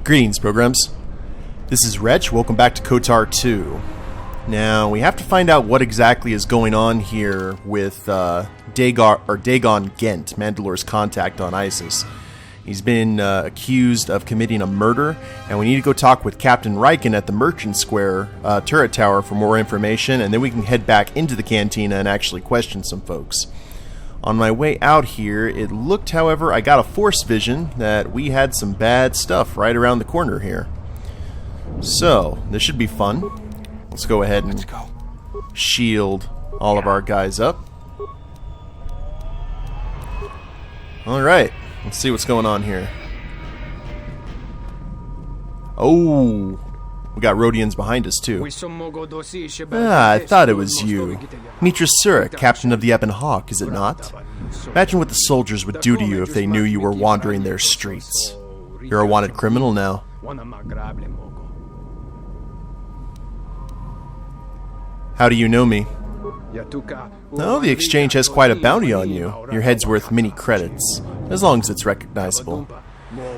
Greetings, programs. This is Wretch. Welcome back to KOTOR II. Now, we have to find out what exactly is going on here with Dhagon Ghent, Mandalore's contact on Iziz. He's been accused of committing a murder, and we need to go talk with Captain Riiken at the Merchant Square turret tower for more information, and then we can head back into the Cantina and actually question some folks. On my way out here, it looked, however, I got a force vision that we had some bad stuff right around the corner here. So, this should be fun. Let's go ahead and shield all of our guys up. Alright, let's see what's going on here. Oh, we got Roadians behind us too. I thought it was you. Meetra, captain of the Ep.51, is it not? Imagine what the soldiers would do to you if they knew you were wandering their streets. You're a wanted criminal now. How do you know me? Oh, the exchange has quite a bounty on you. Your head's worth many credits, as long as it's recognizable.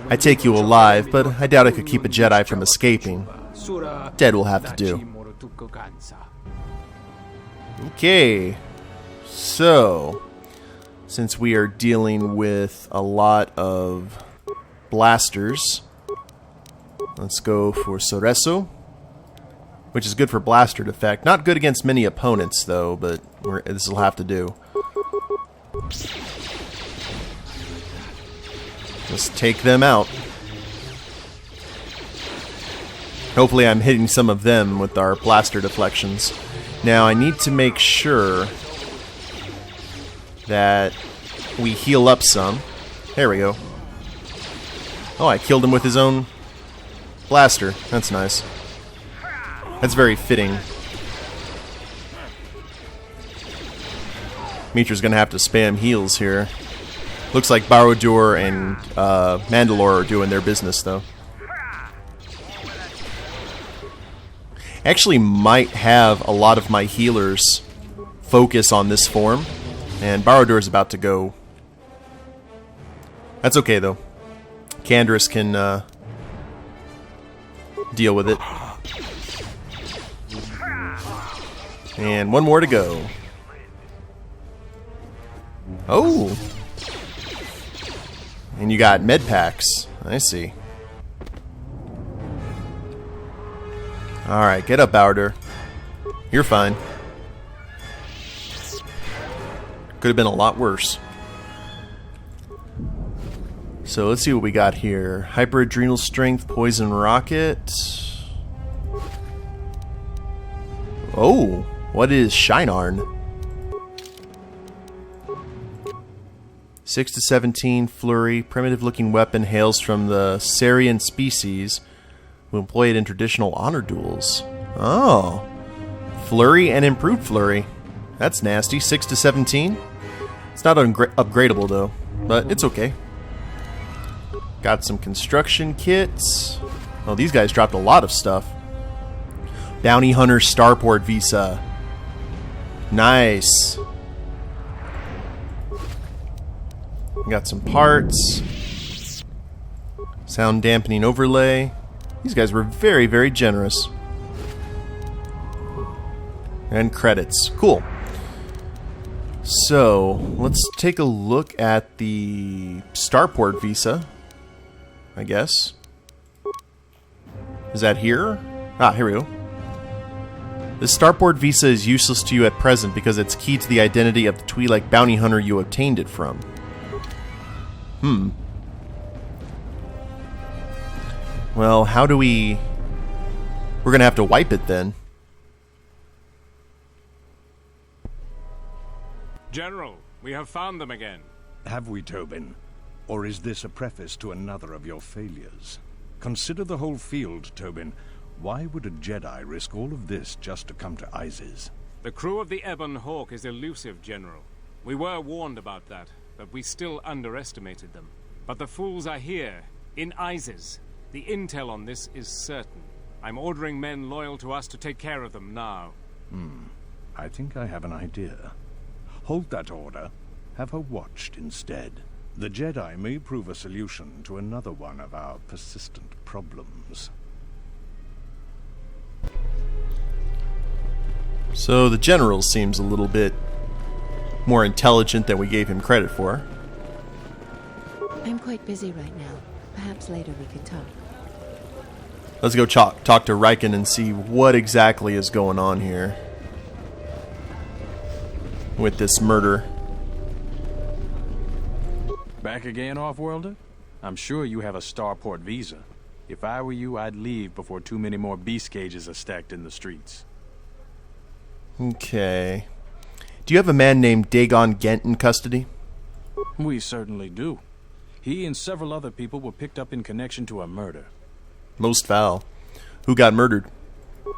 I take you alive, but I doubt I could keep a Jedi from escaping. Dead will have to do. Okay, so since we are dealing with a lot of blasters, let's go for Soreso, which is good for blaster effect. Not good against many opponents though, but this will have to do. Just take them out. Hopefully I'm hitting some of them with our blaster deflections. Now I need to make sure that we heal up some. There we go. Oh, I killed him with his own blaster. That's nice. That's very fitting. Meetra's gonna have to spam heals here. Looks like Barad-dûr and Mandalore are doing their business though. Actually might have a lot of my healers focus on this form, and Barad-dûr is about to go. That's okay though. Candaris can deal with it. And one more to go. Oh! And you got med packs. I see. Alright, get up, Barad-dûr. You're fine. Could have been a lot worse. So let's see what we got here. Hyper Adrenal Strength, Poison Rocket. Oh, what is Shinearn? 6 to 17 Flurry. Primitive looking weapon hails from the Sarian species who employ it in traditional honor duels. Oh. Flurry and improved Flurry. That's nasty. 6 to 17. It's not upgradable though, but it's okay. Got some construction kits. Oh, these guys dropped a lot of stuff. Bounty Hunter Starport Visa. Nice. Got some parts. Sound dampening overlay. These guys were very, very generous. And credits. Cool. So, let's take a look at the Starport Visa, I guess. Is that here? Ah, here we go. This Starport Visa is useless to you at present because it's key to the identity of the Twi'lek bounty hunter you obtained it from. Well, how do we... We're gonna have to wipe it then. General, we have found them again. Have we, Tobin? Or is this a preface to another of your failures? Consider the whole field, Tobin. Why would a Jedi risk all of this just to come to Iziz? The crew of the Ebon Hawk is elusive, General. We were warned about that, but we still underestimated them. But the fools are here, in Iziz. The intel on this is certain. I'm ordering men loyal to us to take care of them now. I think I have an idea. Hold that order. Have her watched instead. The Jedi may prove a solution to another one of our persistent problems. So the general seems a little bit more intelligent than we gave him credit for. I'm quite busy right now. Perhaps later we can talk. Let's go talk to Riken and see what exactly is going on here with this murder. Back again, Off-Worlder? I'm sure you have a starport visa. If I were you, I'd leave before too many more beast cages are stacked in the streets. Okay. Do you have a man named Dhagon Ghent in custody? We certainly do. He and several other people were picked up in connection to a murder. Most foul. Who got murdered?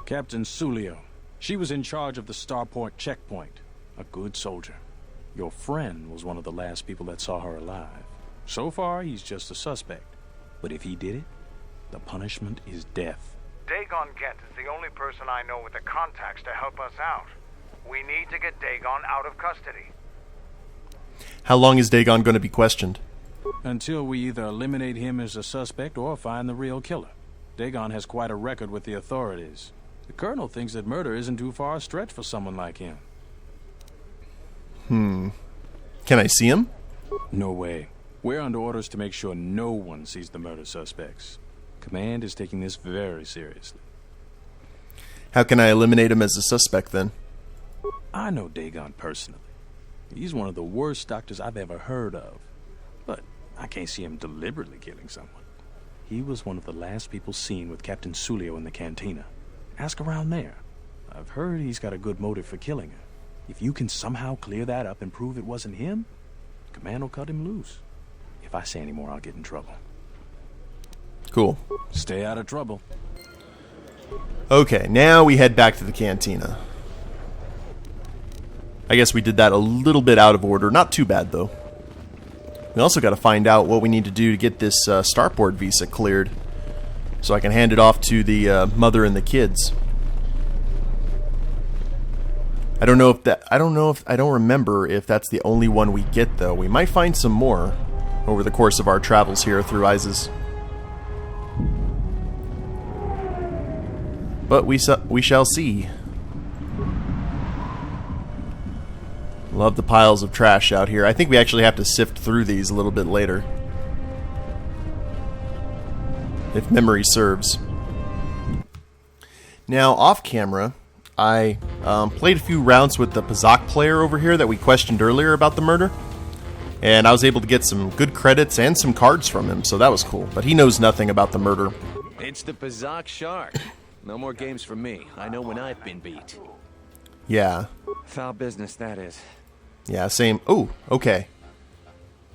Captain Sullio. She was in charge of the starport checkpoint. A good soldier. Your friend was one of the last people that saw her alive. So far, he's just a suspect. But if he did it, the punishment is death. Dhagon Ghent is the only person I know with the contacts to help us out. We need to get Dhagon out of custody. How long is Dhagon going to be questioned? Until we either eliminate him as a suspect or find the real killer. Dhagon has quite a record with the authorities. The Colonel thinks that murder isn't too far a stretch for someone like him. Can I see him? No way. We're under orders to make sure no one sees the murder suspects. Command is taking this very seriously. How can I eliminate him as a suspect then? I know Dhagon personally. He's one of the worst doctors I've ever heard of. But I can't see him deliberately killing someone. He was one of the last people seen with Captain Sullio in the Cantina. Ask around there. I've heard he's got a good motive for killing her. If you can somehow clear that up and prove it wasn't him, Command will cut him loose. If I say any more, I'll get in trouble. Cool. Stay out of trouble. Okay, now we head back to the Cantina. I guess we did that a little bit out of order. Not too bad, though. We also got to find out what we need to do to get this starport visa cleared, so I can hand it off to the mother and the kids. I don't remember if that's the only one we get, though. We might find some more over the course of our travels here through Iziz. But we shall see. Love the piles of trash out here. I think we actually have to sift through these a little bit later, if memory serves. Now, off camera, I played a few rounds with the Pazak player over here that we questioned earlier about the murder, and I was able to get some good credits and some cards from him, so that was cool. But he knows nothing about the murder. It's the Pazak Shark. No more games for me. I know when I've been beat. Yeah. Foul business, that is. Yeah, same. Oh, okay.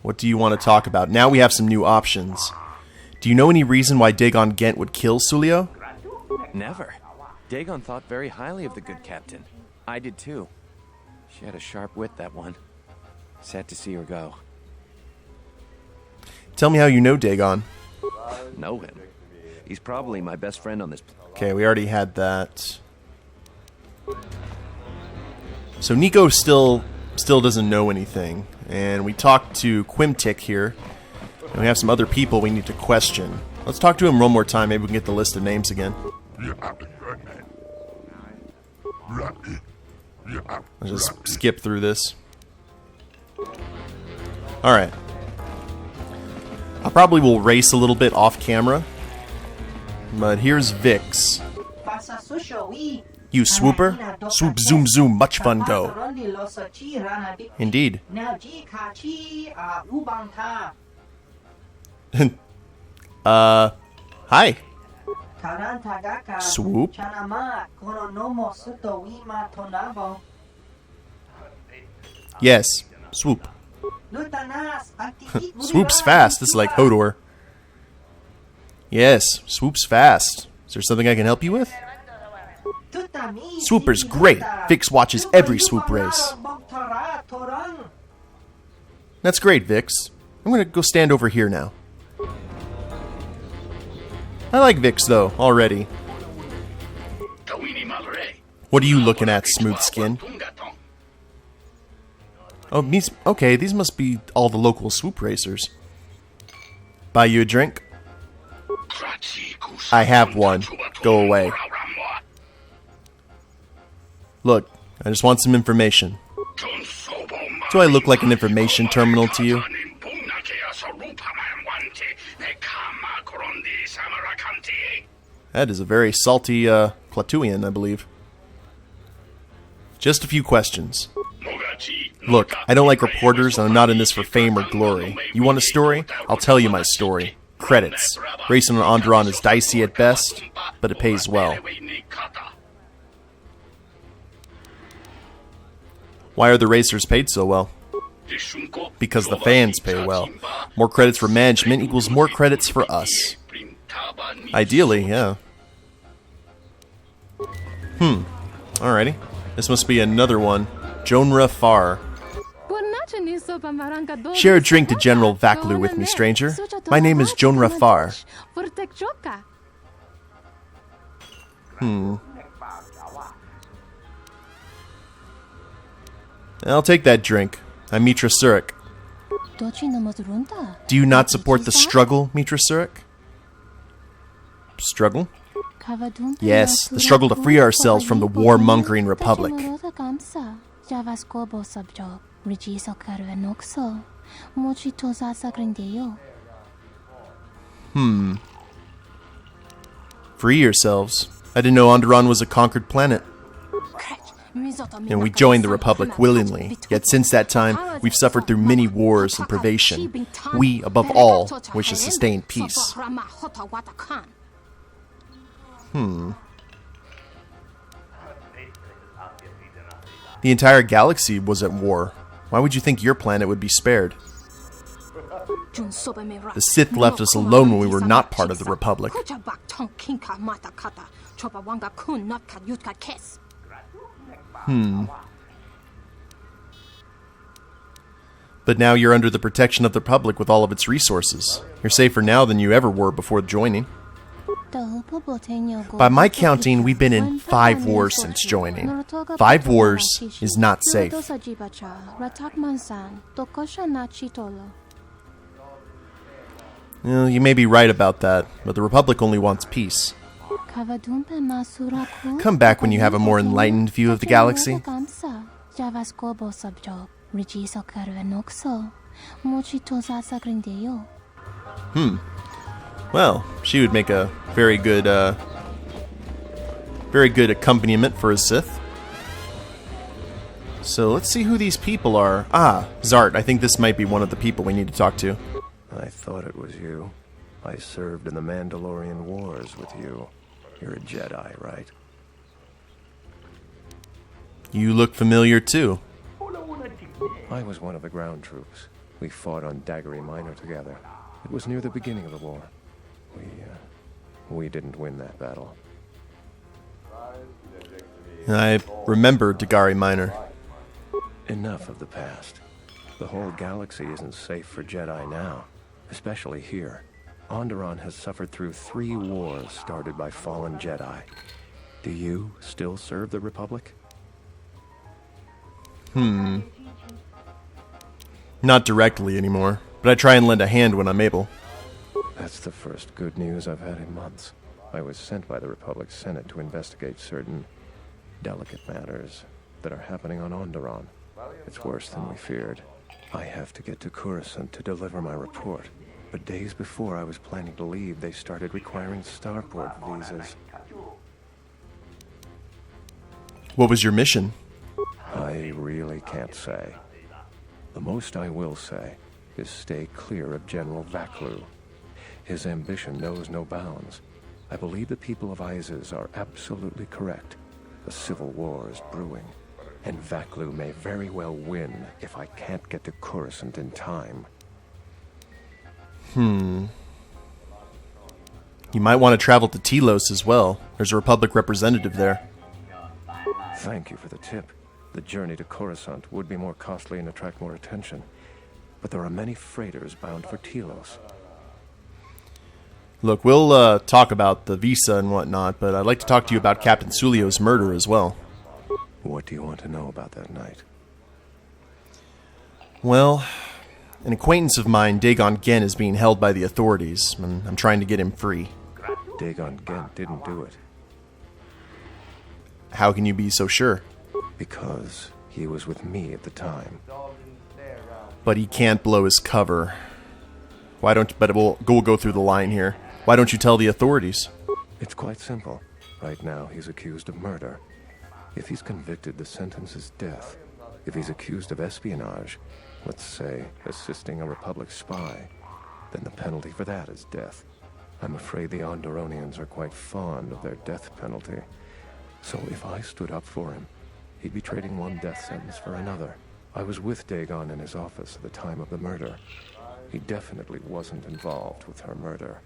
What do you want to talk about? Now we have some new options. Do you know any reason why Dhagon Ghent would kill Sullio? Never. Dhagon thought very highly of the good captain. I did too. She had a sharp wit, that one. Sad to see her go. Tell me how you know Dhagon. Know him. He's probably my best friend on this Okay, we already had that. So Nico still doesn't know anything. And we talked to Quimtic here. And we have some other people we need to question. Let's talk to him one more time. Maybe we can get the list of names again. I'll just skip through this. Alright. I probably will race a little bit off camera. But here's Vix. You swooper? Swoop, zoom, zoom, much fun go. Indeed. Hi. Swoop. Yes, swoop. Swoops fast. This is like Hodor. Yes, swoops fast. Is there something I can help you with? Swooper's great. Vix watches every swoop race. That's great, Vix. I'm gonna go stand over here now. I like Vix, though, already. What are you looking at, smooth skin? Oh, okay, these must be all the local swoop racers. Buy you a drink? I have one. Go away. Look, I just want some information. Do I look like an information terminal to you? That is a very salty Klatooian, I believe. Just a few questions. Look, I don't like reporters, and I'm not in this for fame or glory. You want a story? I'll tell you my story. Credits. Racing on Onderon is dicey at best, but it pays well. Why are the racers paid so well? Because the fans pay well. More credits for management equals more credits for us. Ideally, yeah. Alrighty. This must be another one. Jonra Far. Share a drink to General Vaklu with me, stranger. My name is Jonra Far. I'll take that drink. I'm Meetra Surik. Do you not support the struggle, Meetra Surik? Struggle? Yes, the struggle to free ourselves from the warmongering Republic. Free yourselves? I didn't know Onderon was a conquered planet. And we joined the Republic willingly. Yet since that time, we've suffered through many wars and privation. We, above all, wish to sustain peace. The entire galaxy was at war. Why would you think your planet would be spared? The Sith left us alone when we were not part of the Republic. But now you're under the protection of the Republic with all of its resources. You're safer now than you ever were before joining. By my counting, we've been in 5 wars since joining. 5 wars is not safe. Well, you may be right about that, but the Republic only wants peace. Come back when you have a more enlightened view of the galaxy. Well, she would make a very good accompaniment for a Sith. So let's see who these people are. Ah, Zart. I think this might be one of the people we need to talk to. I thought it was you. I served in the Mandalorian Wars with you. You're a Jedi, right? You look familiar too. I was one of the ground troops. We fought on Daggery Minor together. It was near the beginning of the war. We didn't win that battle. I remember Dagari Minor. Enough of the past. The whole galaxy isn't safe for Jedi now, especially here. Onderon has suffered through 3 wars started by fallen Jedi. Do you still serve the Republic? Not directly anymore, but I try and lend a hand when I'm able. That's the first good news I've had in months. I was sent by the Republic Senate to investigate certain delicate matters that are happening on Onderon. It's worse than we feared. I have to get to Coruscant to deliver my report. But days before I was planning to leave, they started requiring starport visas. What was your mission? I really can't say. The most I will say is stay clear of General Vaklu. His ambition knows no bounds. I believe the people of Iziz are absolutely correct. A civil war is brewing, and Vaklu may very well win if I can't get to Coruscant in time. You might want to travel to Telos as well. There's a Republic representative there. Thank you for the tip. The journey to Coruscant would be more costly and attract more attention. But there are many freighters bound for Telos. Look, we'll talk about the visa and whatnot, but I'd like to talk to you about Captain Sullio's murder as well. What do you want to know about that night? Well, an acquaintance of mine, Dhagon Ghent, is being held by the authorities, and I'm trying to get him free. Dhagon Ghent didn't do it. How can you be so sure? Because he was with me at the time. But he can't blow his cover. Why don't... But we'll go through the line here. Why don't you tell the authorities? It's quite simple. Right now, he's accused of murder. If he's convicted, the sentence is death. If he's accused of espionage, let's say assisting a Republic spy, then the penalty for that is death. I'm afraid the Onderonians are quite fond of their death penalty. So if I stood up for him, he'd be trading one death sentence for another. I was with Dhagon in his office at the time of the murder. He definitely wasn't involved with her murder.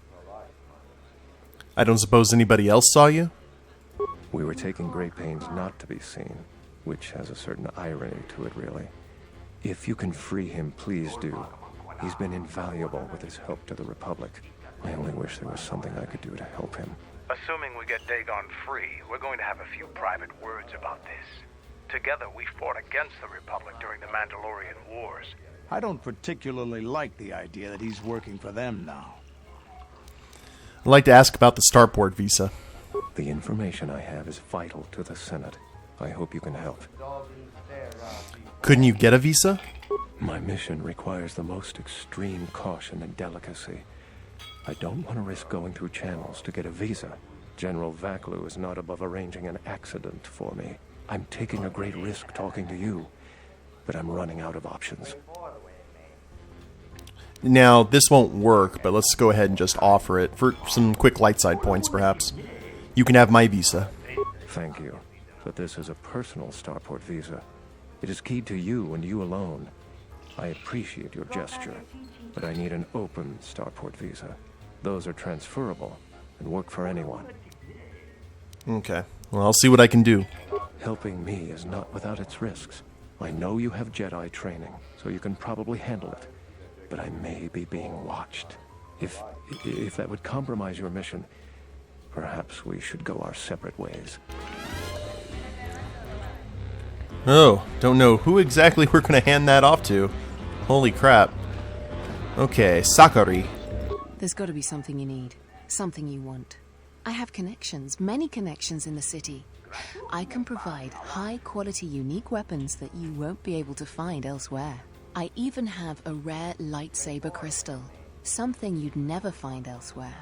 I don't suppose anybody else saw you? We were taking great pains not to be seen, which has a certain irony to it, really. If you can free him, please do. He's been invaluable with his help to the Republic. I only wish there was something I could do to help him. Assuming we get Dhagon free, we're going to have a few private words about this. Together, we fought against the Republic during the Mandalorian Wars. I don't particularly like the idea that he's working for them now. I'd like to ask about the starport visa. The information I have is vital to the Senate. I hope you can help. Couldn't you get a visa? My mission requires the most extreme caution and delicacy. I don't want to risk going through channels to get a visa. General Vaklu is not above arranging an accident for me. I'm taking a great risk talking to you, but I'm running out of options. Now, this won't work, but let's go ahead and just offer it for some quick light side points, perhaps. You can have my visa. Thank you, but this is a personal starport visa. It is keyed to you and you alone. I appreciate your gesture, but I need an open starport visa. Those are transferable and work for anyone. Okay. Well, I'll see what I can do. Helping me is not without its risks. I know you have Jedi training, so you can probably handle it. But I may be being watched. If that would compromise your mission, perhaps we should go our separate ways. Oh, don't know who exactly we're going to hand that off to. Holy crap. Okay, Sakari. There's got to be something you need. Something you want. I have connections, many connections in the city. I can provide high-quality, unique weapons that you won't be able to find elsewhere. I even have a rare lightsaber crystal, something you'd never find elsewhere.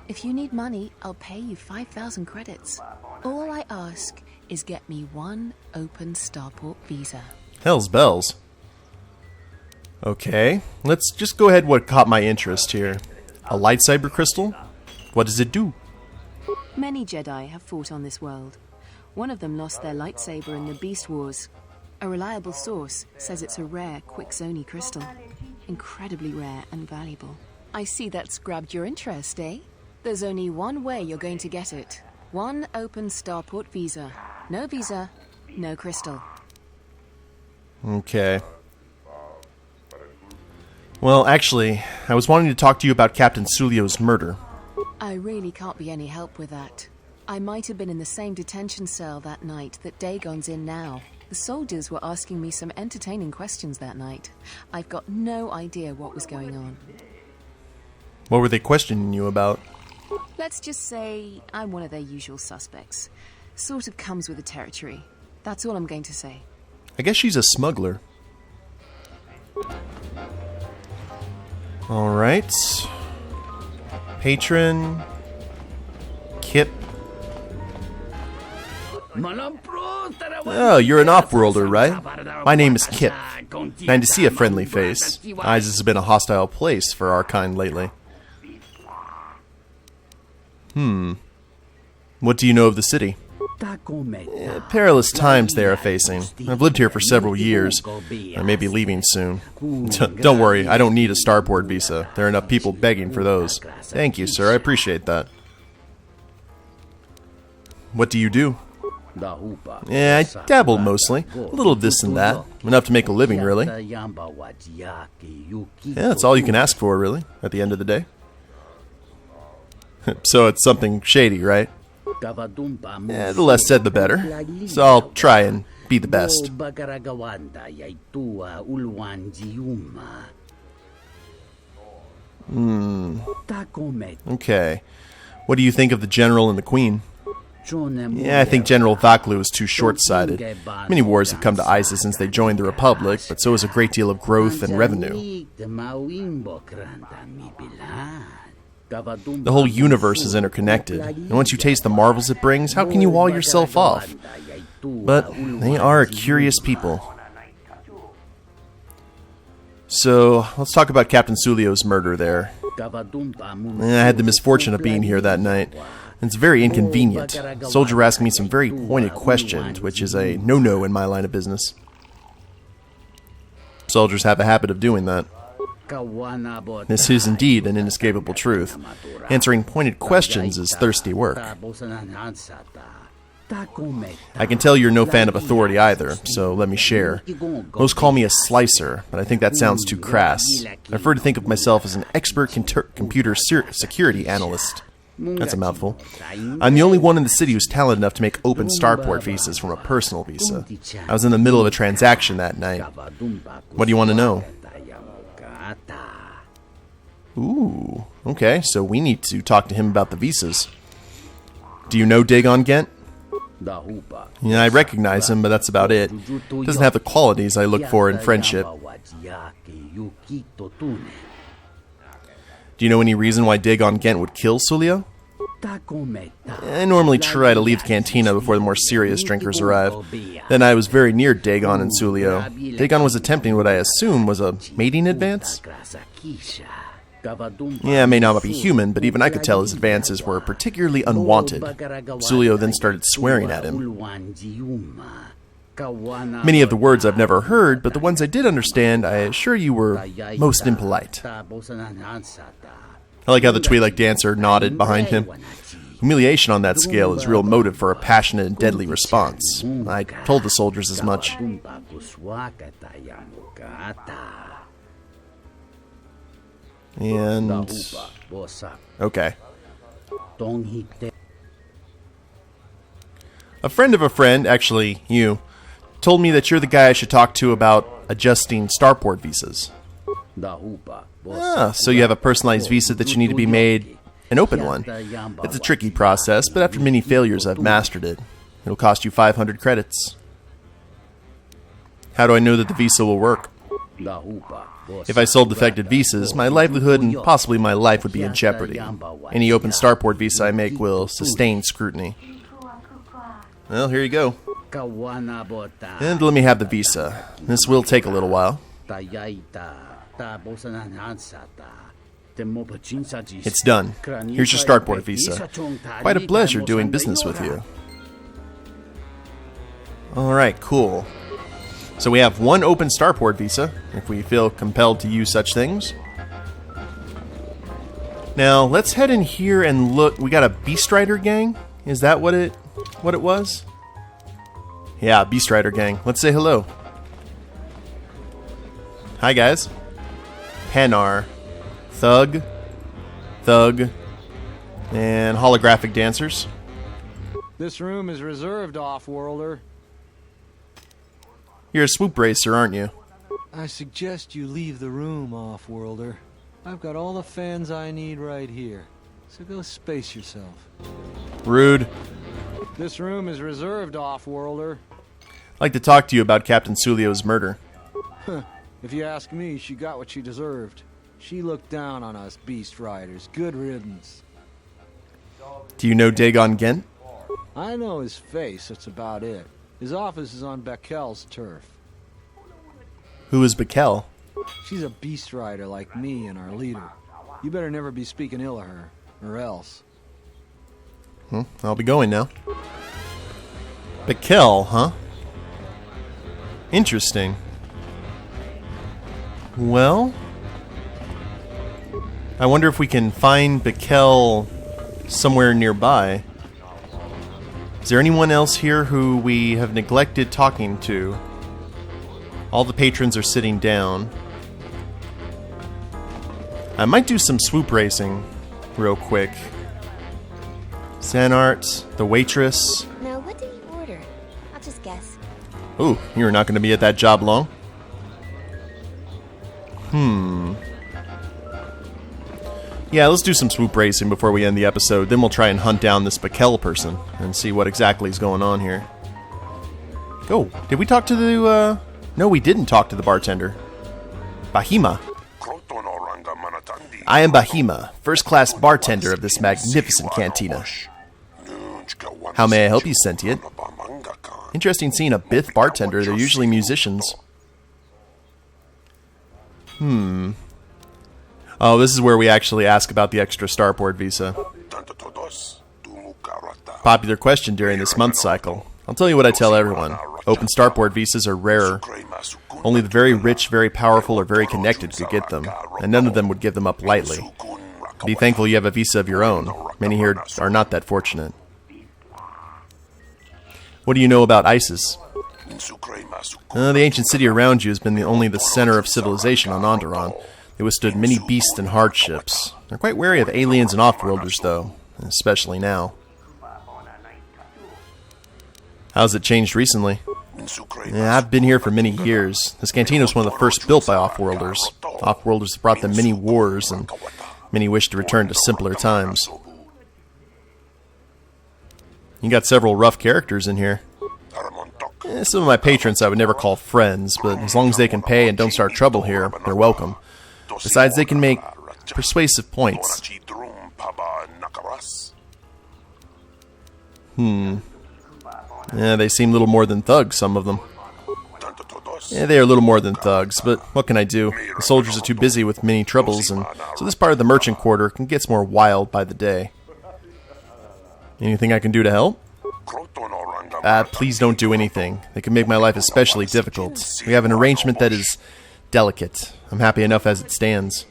If you need money, I'll pay you 5,000 credits. All I ask is get me one open starport visa. Hell's bells. Okay, let's just go ahead what caught my interest here. A lightsaber crystal? What does it do? Many Jedi have fought on this world. One of them lost their lightsaber in the Beast Wars. A reliable source says it's a rare Quixoni crystal. Incredibly rare and valuable. I see that's grabbed your interest, eh? There's only one way you're going to get it. One open starport visa. No visa, no crystal. Okay. Well, actually, I was wanting to talk to you about Captain Sullio's murder. I really can't be any help with that. I might have been in the same detention cell that night that Dagon's in now. The soldiers were asking me some entertaining questions that night. I've got no idea what was going on. What were they questioning you about? Let's just say I'm one of their usual suspects. Sort of comes with the territory. That's all I'm going to say. I guess she's a smuggler. Alright. Patron. Kip. Oh, you're an off-worlder, right? My name is Kip. Nice to see a friendly face. Iziz has been a hostile place for our kind lately. What do you know of the city? Perilous times they are facing. I've lived here for several years. I may be leaving soon. Don't worry, I don't need a starport visa. There are enough people begging for those. Thank you, sir. I appreciate that. What do you do? I dabbled mostly. A little of this and that. Enough to make a living, really. Yeah, that's all you can ask for, really, at the end of the day. So it's something shady, right? The less said, the better. So I'll try and be the best. Okay. What do you think of the General and the Queen? Yeah, I think General Vaklu is too short-sighted. Many wars have come to Iziz since they joined the Republic, but so has a great deal of growth and revenue. The whole universe is interconnected, and once you taste the marvels it brings, how can you wall yourself off? But they are a curious people. So, let's talk about Captain Sullio's murder there. I had the misfortune of being here that night. It's very inconvenient. The soldier asked me some very pointed questions, which is a no-no in my line of business. Soldiers have a habit of doing that. This is indeed an inescapable truth. Answering pointed questions is thirsty work. I can tell you're no fan of authority either, so let me share. Most call me a slicer, but I think that sounds too crass. I prefer to think of myself as an expert computer security analyst. That's a mouthful. I'm the only one in the city who's talented enough to make open starport visas from a personal visa. I was in the middle of a transaction that night. What do you want to know? Ooh, okay, so we need to talk to him about the visas. Do you know Dhagon Ghent? Yeah, I recognize him, but that's about it. Doesn't have the qualities I look for in friendship. Do you know any reason why Dhagon Ghent would kill Sullio? I normally try to leave the Cantina before the more serious drinkers arrive. Then I was very near Dhagon and Sullio. Dhagon was attempting what I assume was a mating advance? Yeah, it may not be human, but even I could tell his advances were particularly unwanted. Sullio then started swearing at him. Many of the words I've never heard, but the ones I did understand, I assure you were most impolite. I like how the Twi'lek dancer nodded behind him. Humiliation on that scale is real motive for a passionate and deadly response. I told the soldiers as much. And... okay. A friend of a friend, actually you, told me that you're the guy I should talk to about adjusting starport visas. Ah, so you have a personalized visa that you need to be made an open one. It's a tricky process, but after many failures I've mastered it. It'll cost you 500 credits. How do I know that the visa will work? If I sold defective visas, my livelihood and possibly my life would be in jeopardy. Any open starport visa I make will sustain scrutiny. Well, here you go. And let me have the visa. This will take a little while. It's done. Here's your starport visa. Quite a pleasure doing business with you. Alright, cool. So we have one open starport visa, if we feel compelled to use such things. Now, let's head in here and look. We got a Beast Rider gang? Is that what it was? Yeah, Beast Rider gang. Let's say hello. Hi, guys. Penar. Thug, and holographic dancers. This room is reserved, Off-Worlder. You're a swoop racer, aren't you? I suggest you leave the room, Off-Worlder. I've got all the fans I need right here, so go space yourself. Rude. This room is reserved, Off-Worlder. I'd like to talk to you about Captain Sullio's murder. If you ask me, she got what she deserved. She looked down on us Beast Riders. Good riddance. Do you know Dhagon Ghent? I know his face, that's about it. His office is on Bekel's turf. Who is Bekel? She's a Beast Rider like me and our leader. You better never be speaking ill of her, or else. I'll be going now. Bekel, huh? Interesting. Well... I wonder if we can find Bekel somewhere nearby. Is there anyone else here who we have neglected talking to? All the patrons are sitting down. I might do some swoop racing real quick. Zanart, the waitress. Now, what did he order? I'll just guess. Ooh, you're not going to be at that job long. Yeah, let's do some swoop racing before we end the episode. Then we'll try and hunt down this Bakel person and see what exactly is going on here. Oh, did we talk to the, No, we didn't talk to the bartender. Bahima. I am Bahima, first-class bartender of this magnificent cantina. How may I help you, sentient? Interesting seeing a Bith bartender. They're usually musicians. Oh, this is where we actually ask about the extra starport visa. Popular question during this month cycle. I'll tell you what I tell everyone. Open starport visas are rarer. Only the very rich, very powerful, or very connected could get them, and none of them would give them up lightly. Be thankful you have a visa of your own. Many here are not that fortunate. What do you know about Iziz? The ancient city around you has been only the center of civilization on Onderon. They withstood many beasts and hardships. They're quite wary of aliens and off-worlders, though, especially now. How's it changed recently? Yeah, I've been here for many years. This cantina was one of the first built by off-worlders. Off-worlders brought them many wars, and many wished to return to simpler times. You got several rough characters in here. Some of my patrons I would never call friends, but as long as they can pay and don't start trouble here, they're welcome. Besides, they can make persuasive points. Yeah, they seem little more than thugs, some of them. Yeah, they are little more than thugs, but what can I do? The soldiers are too busy with many troubles, and so this part of the merchant quarter gets more wild by the day. Anything I can do to help? Please don't do anything. They can make my life especially difficult. We have an arrangement that is delicate. I'm happy enough as it stands.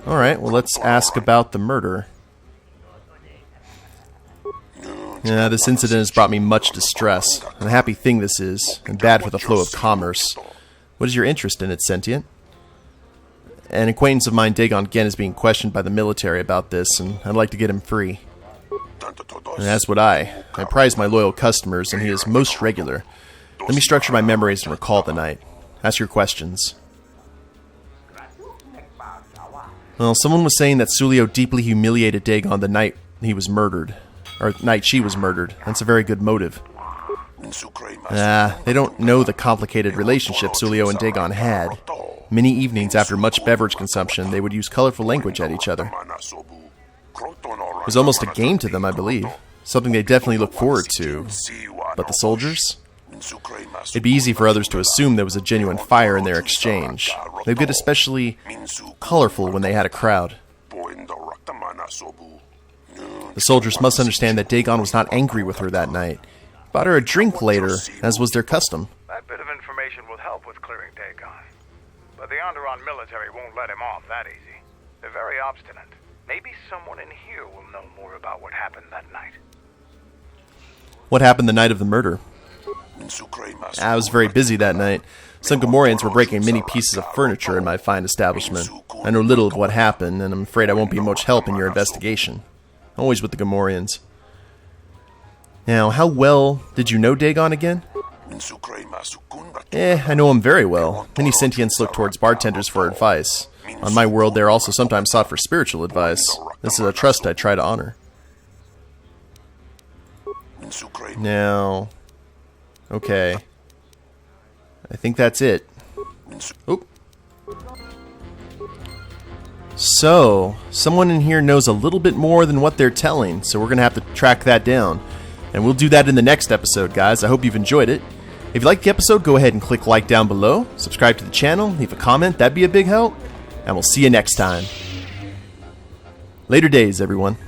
Alright, well let's ask about the murder. Yeah, this incident has brought me much distress. An unhappy thing this is, and bad for the flow of commerce. What is your interest in it, sentient? An acquaintance of mine, Dhagon Ghent, is being questioned by the military about this, and I'd like to get him free. And as would I. I prize my loyal customers, and he is most regular. Let me structure my memories and recall the night. Ask your questions. Well, someone was saying that Sullio deeply humiliated Dhagon the night he was murdered. Or night she was murdered. That's a very good motive. They don't know the complicated relationship Sullio and Dhagon had. Many evenings after much beverage consumption, they would use colorful language at each other. It was almost a game to them, I believe. Something they definitely look forward to. But the soldiers? It'd be easy for others to assume there was a genuine fire in their exchange. They'd get especially colorful when they had a crowd. The soldiers must understand that Dhagon was not angry with her that night. Bought her a drink later, as was their custom. That bit of information will help with clearing Dhagon. But the Onderon military won't let him off that easy. They're very obstinate. Maybe someone in here will know more about what happened that night. What happened the night of the murder? I was very busy that night. Some Gamorreans were breaking many pieces of furniture in my fine establishment. I know little of what happened, and I'm afraid I won't be much help in your investigation. Always with the Gamorreans. Now, how well did you know Dhagon again? I know him very well. Many sentients look towards bartenders for advice. On my world, they're also sometimes sought for spiritual advice. This is a trust I try to honor. Now... Okay. I think that's it. Oop. So, someone in here knows a little bit more than what they're telling, so we're going to have to track that down. And we'll do that in the next episode, guys. I hope you've enjoyed it. If you liked the episode, go ahead and click like down below. Subscribe to the channel, leave a comment, that'd be a big help. And we'll see you next time. Later days, everyone.